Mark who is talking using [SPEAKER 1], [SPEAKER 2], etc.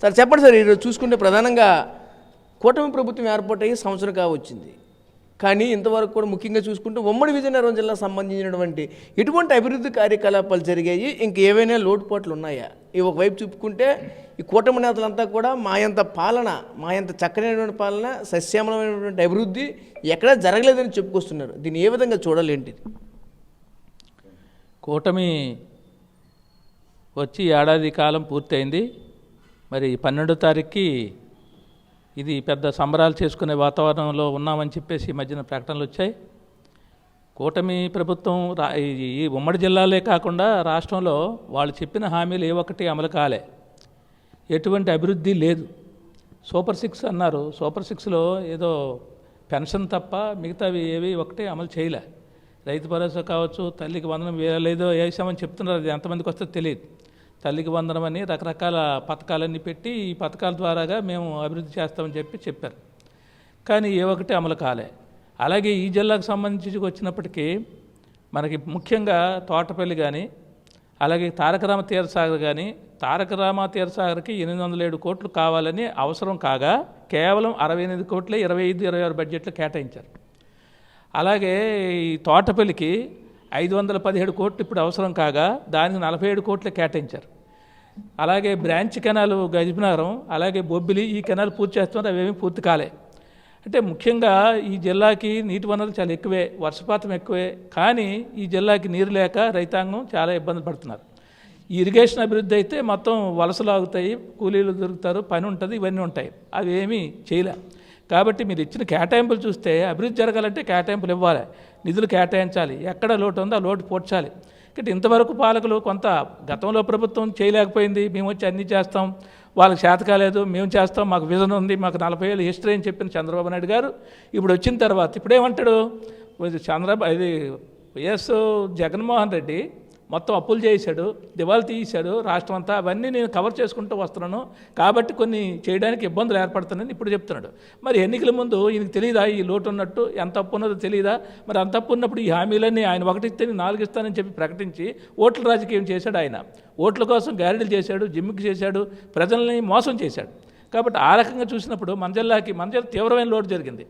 [SPEAKER 1] Sir చెప్పండి sir, ఈరోజు చూసుకుంటే ప్రధానంగా కూటమి ప్రభుత్వం ఏర్పాటయ్యి సంవత్సరం కావచ్చింది, కానీ ఇంతవరకు కూడా ముఖ్యంగా చూసుకుంటే ఉమ్మడి విజయనగరం జిల్లాకు సంబంధించినటువంటి ఎటువంటి అభివృద్ధి కార్యకలాపాలు జరిగాయి, ఇంకేవైనా లోటుపాట్లు ఉన్నాయా? ఈ ఒకవైపు చెప్పుకుంటే ఈ కూటమి నేతలంతా కూడా మాయంత పాలన, మాయంత చక్కనైనటువంటి పాలన, సస్యమలమైనటువంటి అభివృద్ధి ఎక్కడా జరగలేదని చెప్పుకొస్తున్నారు. దీన్ని ఏ విధంగా చూడాలేంటిది?
[SPEAKER 2] కూటమి వచ్చి ఏడాది కాలం పూర్తయింది. మరి 12వ తారీఖుకి ఇది పెద్ద సంబరాలు చేసుకునే వాతావరణంలో ఉన్నామని చెప్పేసి ఈ మధ్యన ప్రకటనలు వచ్చాయి. కూటమి ప్రభుత్వం ఈ ఉమ్మడి జిల్లాలే కాకుండా రాష్ట్రంలో వాళ్ళు చెప్పిన హామీలు ఏ ఒక్కటి అమలు కాలే, ఎటువంటి అభివృద్ధి లేదు. సూపర్ 6 అన్నారు, సూపర్ 6లో ఏదో పెన్షన్ తప్ప మిగతావి ఏవి ఒకటి అమలు చేయలే. రైతు భరోసా కావచ్చు, తల్లికి వందనం వేయలేదో వేసామని చెప్తున్నారు, అది ఎంతమందికి వస్తుందో తెలియదు. తల్లికి వందనం అని రకరకాల పథకాలన్నీ పెట్టి ఈ పథకాల ద్వారాగా మేము అభివృద్ధి చేస్తామని చెప్పారు, కానీ ఏ ఒకటి అమలు కాలే. అలాగే ఈ జిల్లాకు సంబంధించి వచ్చినప్పటికీ మనకి ముఖ్యంగా తోటపల్లి కానీ, అలాగే తారకరామ తీరసాగర్ కానీ, తారకరామ తీరసాగర్కి 807 కోట్లు కావాలని అవసరం కాగా కేవలం 68 కోట్లే 25-26 బడ్జెట్లు కేటాయించారు. అలాగే ఈ తోటపల్లికి 517 కోట్లు ఇప్పుడు అవసరం కాగా దానికి 47 కోట్లు కేటాయించారు. అలాగే బ్రాంచ్ కెనాల్ గజనగరం, అలాగే బొబ్బిలి, ఈ కెనాల్ పూర్తి చేస్తున్నారు, అవేమీ పూర్తి కాలే. అంటే ముఖ్యంగా ఈ జిల్లాకి నీటి వనరులు చాలా ఎక్కువే, వర్షపాతం ఎక్కువే, కానీ ఈ జిల్లాకి నీరు లేక రైతాంగం చాలా ఇబ్బంది పడుతున్నారు. ఈ ఇరిగేషన్ అభివృద్ధి అయితే మొత్తం వలసలు ఆగుతాయి, కూలీలు దొరుకుతారు, పని ఉంటుంది, ఇవన్నీ ఉంటాయి, అవి ఏమీ చేయలే. కాబట్టి మీరు ఇచ్చిన కేటాయింపులు చూస్తే అభివృద్ధి జరగాలంటే కేటాయింపులు ఇవ్వాలి, నిధులు కేటాయించాలి, ఎక్కడ లోటు ఉందో ఆ లోటు పోడ్చాలి. కాబట్టి ఇంతవరకు పాలకులు కొంత గతంలో ప్రభుత్వం చేయలేకపోయింది, మేము వచ్చి అన్నీ చేస్తాం, వాళ్ళకి చేత కాలేదు, మేము చేస్తాం, మాకు విజన్ ఉంది, మాకు 40 ఏళ్ళు హిస్టరీ అని చెప్పిన చంద్రబాబు నాయుడు గారు ఇప్పుడు వచ్చిన తర్వాత ఇప్పుడేమంటాడు, వైఎస్ జగన్మోహన్ రెడ్డి మొత్తం అప్పులు చేశాడు, దివాళా తీశాడు రాష్ట్రం అంతా, అవన్నీ నేను కవర్ చేసుకుంటూ వస్తున్నాను, కాబట్టి కొన్ని చేయడానికి ఇబ్బందులు ఏర్పడుతున్నాయని ఇప్పుడు చెప్తున్నాడు. మరి ఎన్నికల ముందు ఈయనకి తెలియదా ఈ లోటు ఉన్నట్టు, ఎంత అప్పు ఉన్నదో తెలియదా? మరి అంత అప్పు ఉన్నప్పుడు ఈ హామీలన్నీ ఆయన 1 ఇస్తే 4 ఇస్తానని చెప్పి ప్రకటించి ఓట్ల రాజకీయం చేశాడు. ఆయన ఓట్ల కోసం గ్యారెంటీలు చేశాడు, జిమ్మికి చేశాడు, ప్రజల్ని మోసం చేశాడు. కాబట్టి ఆ రకంగా చూసినప్పుడు మన జిల్లా తీవ్రమైన లోటు జరిగింది.